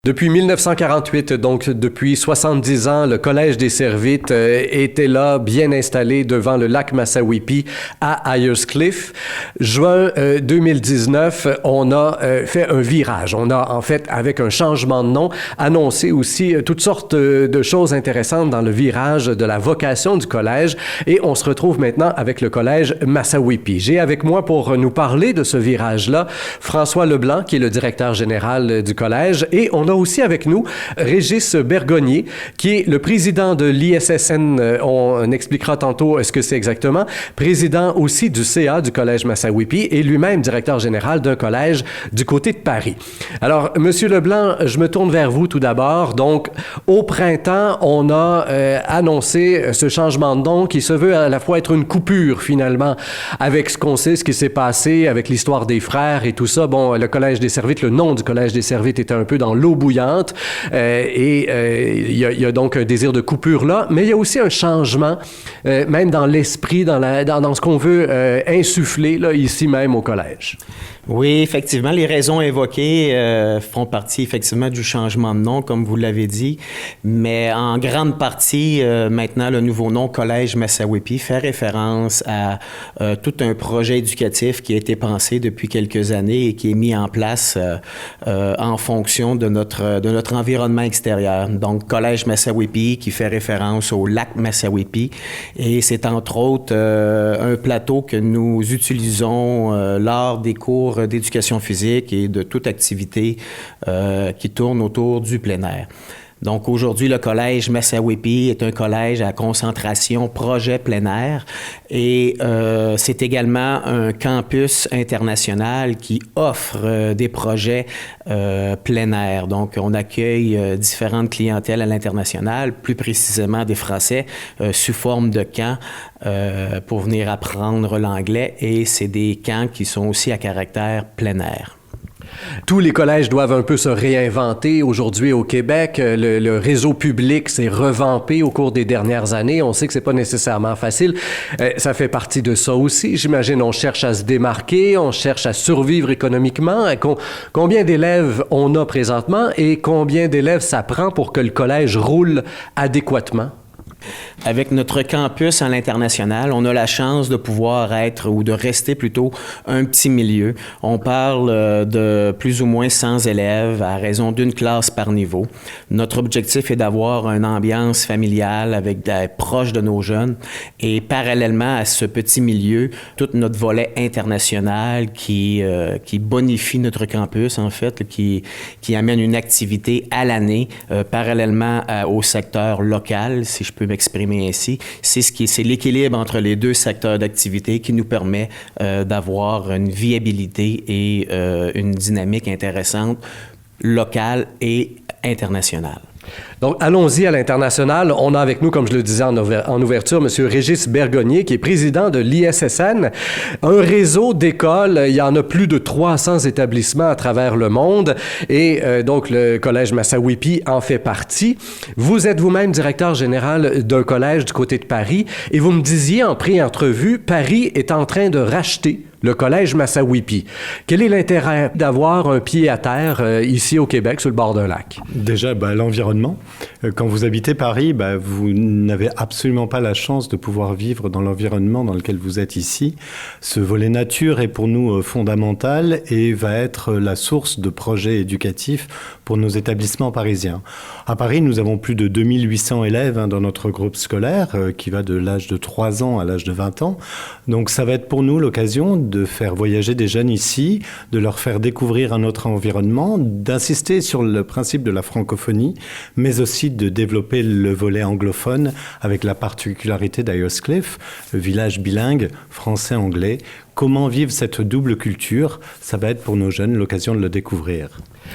Depuis 1948, donc depuis 70 ans, le Collège des Servites était là, bien installé devant le lac Massawippi à Ayerscliff. Juin 2019, on a fait un virage. On a en fait, avec un changement de nom, annoncé aussi toutes sortes de choses intéressantes dans le virage de la vocation du collège. Et on se retrouve maintenant avec le Collège Massawippi. J'ai avec moi pour nous parler de ce virage-là François Leblanc, qui est le directeur général du collège, et on a aussi avec nous Régis Bergonnier, qui est le président de l'ISSN. On expliquera tantôt ce que c'est exactement. Président aussi du CA du Collège Massawippi et lui-même directeur général d'un collège du côté de Paris. Alors, Monsieur Leblanc, je me tourne vers vous tout d'abord. Donc, au printemps, on a annoncé ce changement de nom qui se veut à la fois être une coupure, finalement, avec ce qu'on sait, ce qui s'est passé, avec l'histoire des frères et tout ça. Bon, le Collège des Servites, le nom du Collège des Servites était un peu dans l'eau bouillante. Il y a donc un désir de coupure là, mais il y a aussi un changement, même dans l'esprit, dans ce qu'on veut insuffler là, ici même au collège. Oui, effectivement, les raisons évoquées font partie effectivement du changement de nom, comme vous l'avez dit, mais en grande partie, maintenant, le nouveau nom Collège Massawippi fait référence à tout un projet éducatif qui a été pensé depuis quelques années et qui est mis en place en fonction de notre environnement extérieur. Donc, Collège Massawippi qui fait référence au lac Massawippi, et c'est entre autres un plateau que nous utilisons lors des cours d'éducation physique et de toute activité qui tourne autour du plein air. Donc aujourd'hui, le Collège Massawippi est un collège à concentration projet plein air et c'est également un campus international qui offre des projets plein air. Donc on accueille différentes clientèles à l'international, plus précisément des Français, sous forme de camps pour venir apprendre l'anglais, et c'est des camps qui sont aussi à caractère plein air. Tous les collèges doivent un peu se réinventer aujourd'hui au Québec. Le réseau public s'est revampé au cours des dernières années. On sait que c'est pas nécessairement facile. Ça fait partie de ça aussi. J'imagine on cherche à se démarquer, on cherche à survivre économiquement. Combien d'élèves on a présentement et combien d'élèves ça prend pour que le collège roule adéquatement? Avec notre campus à l'international, on a la chance de pouvoir être, ou de rester plutôt, un petit milieu. On parle de plus ou moins 100 élèves à raison d'une classe par niveau. Notre objectif est d'avoir une ambiance familiale avec proche de nos jeunes, et parallèlement à ce petit milieu, tout notre volet international qui bonifie notre campus, en fait, qui amène une activité à l'année, parallèlement au secteur local, si je peux m'exprimer ainsi. C'est l'équilibre entre les deux secteurs d'activité qui nous permet d'avoir une viabilité et une dynamique intéressante locale et internationale. Donc, allons-y à l'international. On a avec nous, comme je le disais en ouverture, M. Régis Bergonnier, qui est président de l'ISSN, un réseau d'écoles. Il y en a plus de 300 établissements à travers le monde, et donc le Collège Massawippi en fait partie. Vous êtes vous-même directeur général d'un collège du côté de Paris, et vous me disiez en pré-entrevue, Paris est en train de racheter le Collège Massawippi. Quel est l'intérêt d'avoir un pied à terre ici au Québec, sur le bord d'un lac? Déjà, l'environnement. Quand vous habitez Paris, vous n'avez absolument pas la chance de pouvoir vivre dans l'environnement dans lequel vous êtes ici. Ce volet nature est pour nous fondamental et va être la source de projets éducatifs pour nos établissements parisiens. À Paris, nous avons plus de 2800 élèves dans notre groupe scolaire qui va de l'âge de 3 ans à l'âge de 20 ans. Donc ça va être pour nous l'occasion de faire voyager des jeunes ici, de leur faire découvrir un autre environnement, d'insister sur le principe de la francophonie, mais aussi de développer le volet anglophone avec la particularité d'Ayerscliff, village bilingue français-anglais. Comment vivre cette double culture? Ça va être pour nos jeunes l'occasion de le découvrir.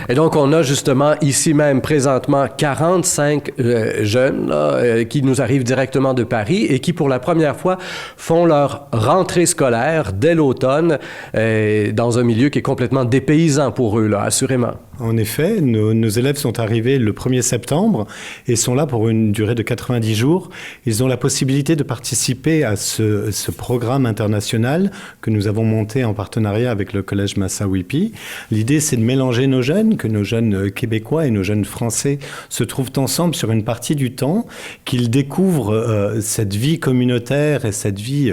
Et donc, on a justement ici même présentement 45 jeunes là, qui nous arrivent directement de Paris et qui, pour la première fois, font leur rentrée scolaire dès l'automne dans un milieu qui est complètement dépaysant pour eux, là, assurément. En effet, nos élèves sont arrivés le 1er septembre et sont là pour une durée de 90 jours. Ils ont la possibilité de participer à ce programme international que nous avons monté en partenariat avec le Collège Massa-Wippi. L'idée, c'est de mélanger nos jeunes, que nos jeunes québécois et nos jeunes français se trouvent ensemble sur une partie du temps, qu'ils découvrent cette vie communautaire et cette vie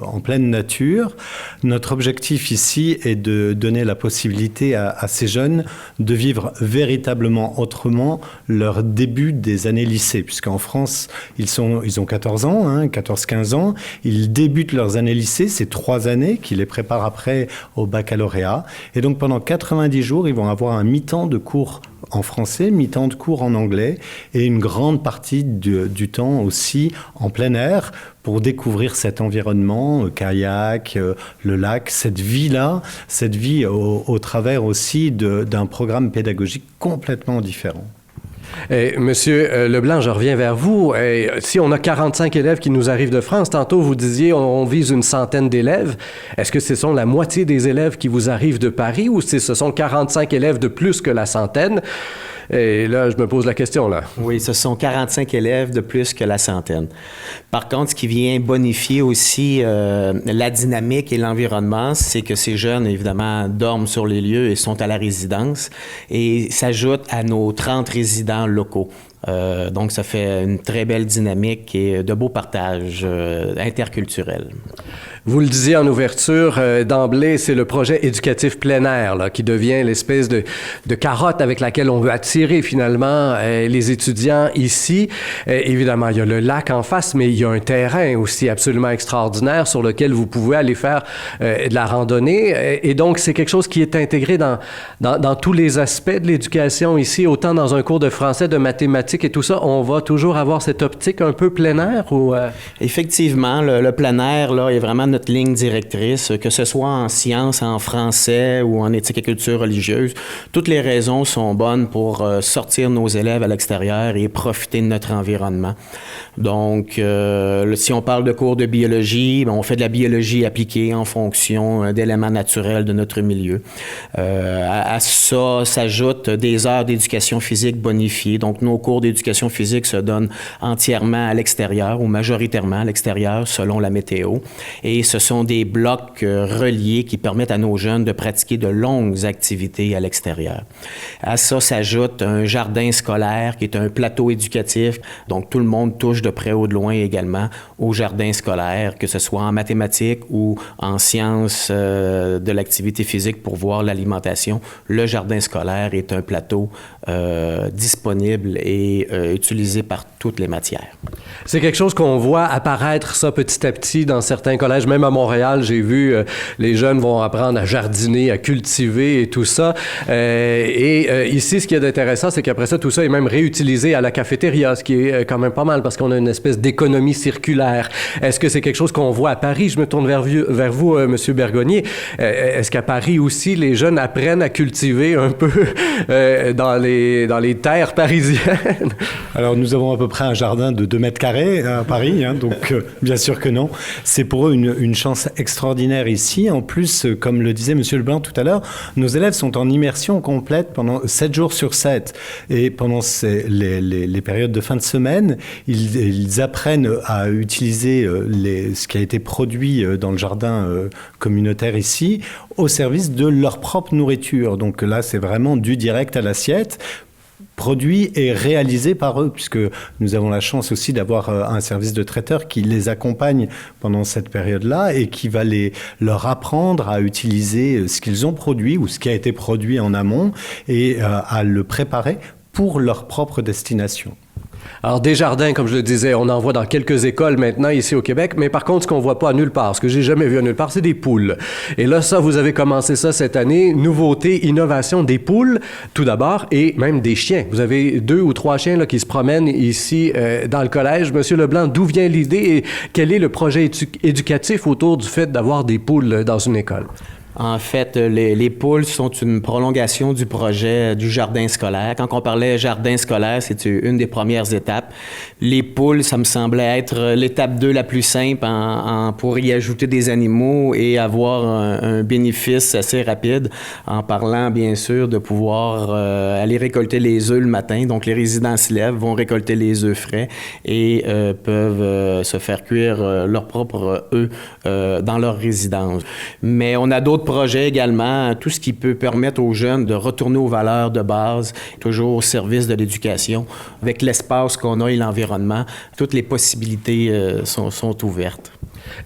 en pleine nature. Notre objectif ici est de donner la possibilité à ces jeunes de vivre véritablement autrement leur début des années lycée, puisqu'en France, ils ont 14 ans, 14-15 ans, ils débutent leurs années lycée, c'est 3 années qui les préparent après au baccalauréat, et donc pendant 90 jours, ils vont avoir un mi-temps de cours en français, mi-temps de cours en anglais, et une grande partie du temps aussi en plein air, pour découvrir cet environnement, kayak, le lac, cette vie-là, cette vie au travers aussi d'un programme pédagogique complètement différent. Monsieur Leblanc, je reviens vers vous. Si on a 45 élèves qui nous arrivent de France, tantôt vous disiez on vise une centaine d'élèves. Est-ce que ce sont la moitié des élèves qui vous arrivent de Paris ou ce sont 45 élèves de plus que la centaine? Et là, je me pose la question, là. Oui, ce sont 45 élèves de plus que la centaine. Par contre, ce qui vient bonifier aussi la dynamique et l'environnement, c'est que ces jeunes, évidemment, dorment sur les lieux et sont à la résidence et s'ajoutent à nos 30 résidents locaux. Donc, ça fait une très belle dynamique et de beaux partages interculturels. Vous le disiez en ouverture, d'emblée, c'est le projet éducatif plein air là, qui devient l'espèce de carotte avec laquelle on veut attirer finalement les étudiants ici. Évidemment, il y a le lac en face, mais il y a un terrain aussi absolument extraordinaire sur lequel vous pouvez aller faire de la randonnée. Et donc, c'est quelque chose qui est intégré dans tous les aspects de l'éducation ici, autant dans un cours de français, de mathématiques et tout ça. On va toujours avoir cette optique un peu plein air ou... Effectivement, le plein air là, est vraiment notre ligne directrice, que ce soit en sciences, en français ou en éthique et culture religieuse. Toutes les raisons sont bonnes pour sortir nos élèves à l'extérieur et profiter de notre environnement. Donc, si on parle de cours de biologie, on fait de la biologie appliquée en fonction d'éléments naturels de notre milieu. À ça s'ajoutent des heures d'éducation physique bonifiées. Donc, nos cours d'éducation physique se donnent entièrement à l'extérieur ou majoritairement à l'extérieur selon la météo. Et ce sont des blocs reliés qui permettent à nos jeunes de pratiquer de longues activités à l'extérieur. À ça s'ajoute un jardin scolaire qui est un plateau éducatif. Donc, tout le monde touche de près ou de loin également au jardin scolaire, que ce soit en mathématiques ou en sciences de l'activité physique pour voir l'alimentation. Le jardin scolaire est un plateau disponible et utilisé par toutes les matières. C'est quelque chose qu'on voit apparaître ça petit à petit dans certains collèges. Même à Montréal, j'ai vu les jeunes vont apprendre à jardiner, à cultiver et tout ça. Ici, ce qui est intéressant, c'est qu'après ça, tout ça est même réutilisé à la cafétéria, ce qui est quand même pas mal parce qu'on a une espèce d'économie circulaire. Est-ce que c'est quelque chose qu'on voit à Paris? Je me tourne vers vous, M. Bergonnier. Est-ce qu'à Paris aussi, les jeunes apprennent à cultiver un peu dans les terres parisiennes? Alors, nous avons à peu près un jardin de 2 mètres carrés à Paris, donc bien sûr que non. C'est pour eux une chance extraordinaire ici. En plus, comme le disait M. Leblanc tout à l'heure, nos élèves sont en immersion complète pendant 7 jours sur 7. Et pendant les périodes de fin de semaine, ils apprennent à utiliser ce qui a été produit dans le jardin communautaire ici au service de leur propre nourriture. Donc là, c'est vraiment du direct à l'assiette, produit et réalisé par eux, puisque nous avons la chance aussi d'avoir un service de traiteur qui les accompagne pendant cette période-là et qui va leur apprendre à utiliser ce qu'ils ont produit ou ce qui a été produit en amont et à le préparer pour leur propre destination. Alors, des jardins, comme je le disais, on en voit dans quelques écoles maintenant ici au Québec, mais par contre, ce qu'on voit pas à nulle part, ce que j'ai jamais vu à nulle part, c'est des poules. Et là, ça, vous avez commencé ça cette année. Nouveauté, innovation, des poules, tout d'abord, et même des chiens. Vous avez 2 ou 3 chiens là, qui se promènent ici dans le collège. Monsieur Leblanc, d'où vient l'idée et quel est le projet éducatif autour du fait d'avoir des poules dans une école? En fait, les poules sont une prolongation du projet du jardin scolaire. Quand on parlait jardin scolaire, c'est une des premières étapes. Les poules, ça me semblait être l'étape 2 la plus simple pour y ajouter des animaux et avoir un bénéfice assez rapide en parlant, bien sûr, de pouvoir aller récolter les œufs le matin. Donc, les résidents se lèvent, vont récolter les œufs frais et peuvent se faire cuire leurs propres œufs dans leur résidence. Mais on a d'autres projets également, tout ce qui peut permettre aux jeunes de retourner aux valeurs de base, toujours au service de l'éducation. Avec l'espace qu'on a et l'environnement, toutes les possibilités sont ouvertes.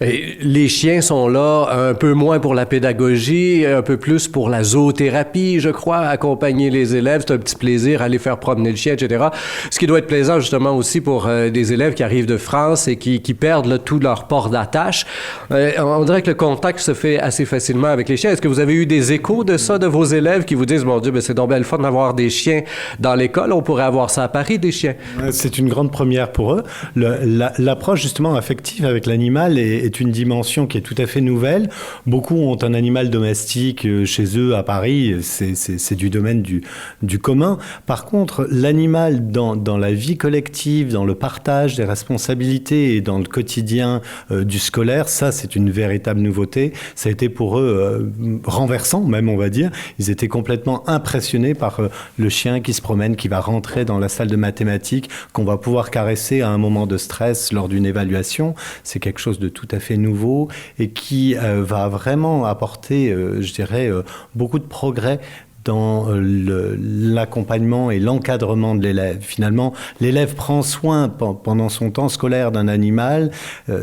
Et les chiens sont là un peu moins pour la pédagogie, un peu plus pour la zoothérapie, je crois, accompagner les élèves. C'est un petit plaisir, aller faire promener le chien, etc. Ce qui doit être plaisant justement aussi pour des élèves qui arrivent de France et qui perdent là, tout leur port d'attache. On dirait que le contact se fait assez facilement avec les chiens. Est-ce que vous avez eu des échos de ça, de vos élèves qui vous disent « Mon Dieu, ben c'est donc bien le fun d'avoir des chiens dans l'école. On pourrait avoir ça à Paris, des chiens. » C'est une grande première pour eux. L'approche justement affective avec l'animal est une dimension qui est tout à fait nouvelle. Beaucoup ont un animal domestique chez eux à Paris, c'est du domaine du commun. Par contre, l'animal dans la vie collective, dans le partage des responsabilités et dans le quotidien du scolaire, ça c'est une véritable nouveauté. Ça a été pour eux renversant même, on va dire. Ils étaient complètement impressionnés par le chien qui se promène, qui va rentrer dans la salle de mathématiques, qu'on va pouvoir caresser à un moment de stress lors d'une évaluation. C'est quelque chose de tout à fait nouveau et qui va vraiment apporter, je dirais, beaucoup de progrès dans l'accompagnement et l'encadrement de l'élève. Finalement, l'élève prend soin pendant son temps scolaire d'un animal.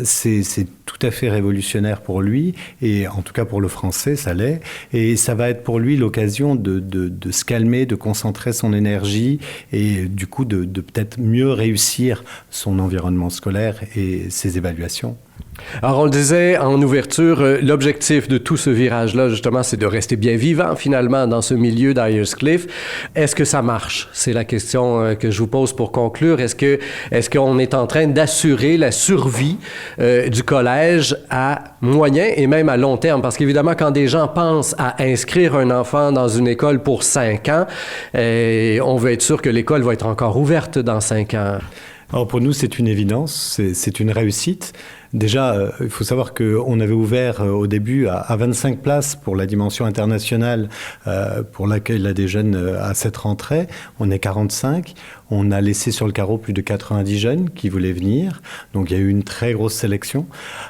C'est tout à fait révolutionnaire pour lui, et en tout cas pour le français, ça l'est. Et ça va être pour lui l'occasion de se calmer, de concentrer son énergie et du coup de peut-être mieux réussir son environnement scolaire et ses évaluations. Alors, on le disait en ouverture, l'objectif de tout ce virage-là, justement, c'est de rester bien vivant, finalement, dans ce milieu d'Ayers Cliff. Est-ce que ça marche? C'est la question que je vous pose pour conclure. Est-ce qu'on est en train d'assurer la survie du collège à moyen et même à long terme? Parce qu'évidemment, quand des gens pensent à inscrire un enfant dans une école pour 5 ans, on veut être sûr que l'école va être encore ouverte dans 5 ans. Alors pour nous, c'est une évidence, c'est une réussite. Déjà, il faut savoir qu'on avait ouvert au début à 25 places pour la dimension internationale pour l'accueil des jeunes à cette rentrée. On est 45. On a laissé sur le carreau plus de 90 jeunes qui voulaient venir. Donc, il y a eu une très grosse sélection.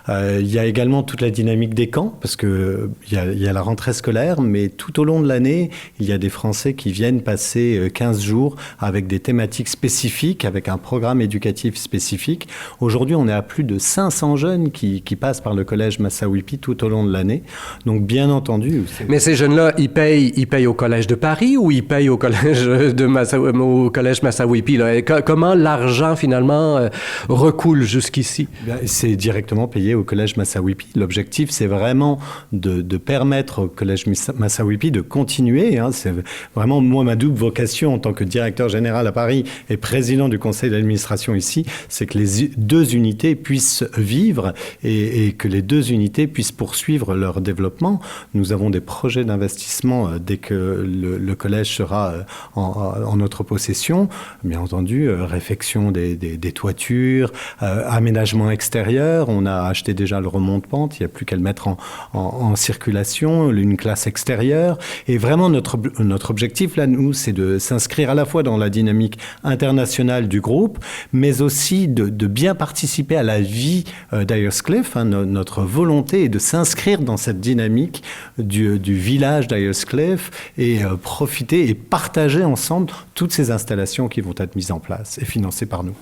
Il y a également toute la dynamique des camps, parce qu'il y a la rentrée scolaire, mais tout au long de l'année, il y a des Français qui viennent passer 15 jours avec des thématiques spécifiques, avec un programme éducatif spécifique. Aujourd'hui, on est à plus de 500 jeunes qui passent par le collège Massawippi tout au long de l'année. Donc, bien entendu... Mais ces jeunes-là, ils payent au collège de Paris ou ils payent au collège Massawippi? Là. Comment l'argent, finalement, recoule jusqu'ici? C'est directement payé au collège Massawippi. L'objectif, c'est vraiment de permettre au collège Massawippi de continuer. C'est vraiment, moi, ma double vocation en tant que directeur général à Paris et président du conseil d'administration ici, c'est que les deux unités puissent vivre et que les deux unités puissent poursuivre leur développement. Nous avons des projets d'investissement dès que le collège sera en notre possession. Bien entendu, réfection des toitures, aménagement extérieur. On a acheté déjà le remonte-pente, il n'y a plus qu'à le mettre en circulation, une classe extérieure. Et vraiment, notre objectif, là, nous, c'est de s'inscrire à la fois dans la dynamique internationale du groupe, mais aussi de bien participer à la vie d'Ayers Cliff. Notre volonté est de s'inscrire dans cette dynamique du village d'Ayers Cliff et profiter et partager ensemble toutes ces installations qui vont être mises en place et financées par nous.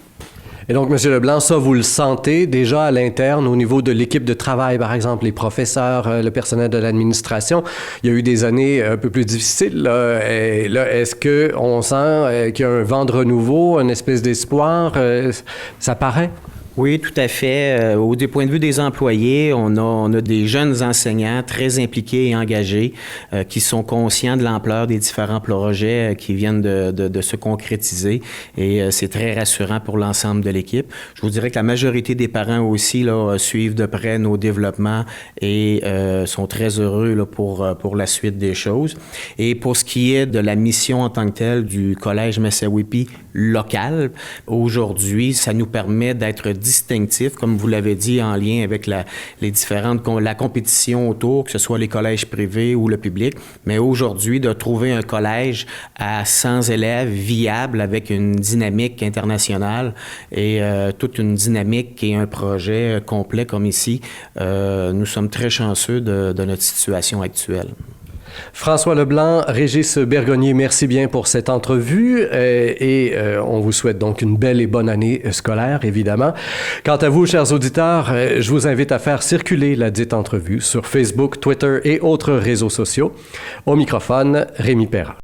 Et donc, M. Leblanc, ça, vous le sentez déjà à l'interne, au niveau de l'équipe de travail, par exemple, les professeurs, le personnel de l'administration. Il y a eu des années un peu plus difficiles. Là, et là, est-ce qu'on sent qu'il y a un vent de renouveau, une espèce d'espoir? Ça paraît? Oui, tout à fait. Au point de vue des employés, on a des jeunes enseignants très impliqués et engagés qui sont conscients de l'ampleur des différents projets qui viennent de se concrétiser et c'est très rassurant pour l'ensemble de l'équipe. Je vous dirais que la majorité des parents aussi là, suivent de près nos développements et sont très heureux là, pour la suite des choses. Et pour ce qui est de la mission en tant que telle du Collège Messawipi local, aujourd'hui, ça nous permet d'être distinctif, comme vous l'avez dit, en lien avec la compétition autour, que ce soit les collèges privés ou le public. Mais aujourd'hui, de trouver un collège à 100 élèves viable avec une dynamique internationale et toute une dynamique et un projet complet comme ici, nous sommes très chanceux de notre situation actuelle. François Leblanc, Régis Bergonnier, merci bien pour cette entrevue et on vous souhaite donc une belle et bonne année scolaire, évidemment. Quant à vous, chers auditeurs, je vous invite à faire circuler la dite entrevue sur Facebook, Twitter et autres réseaux sociaux. Au microphone, Rémi Perra.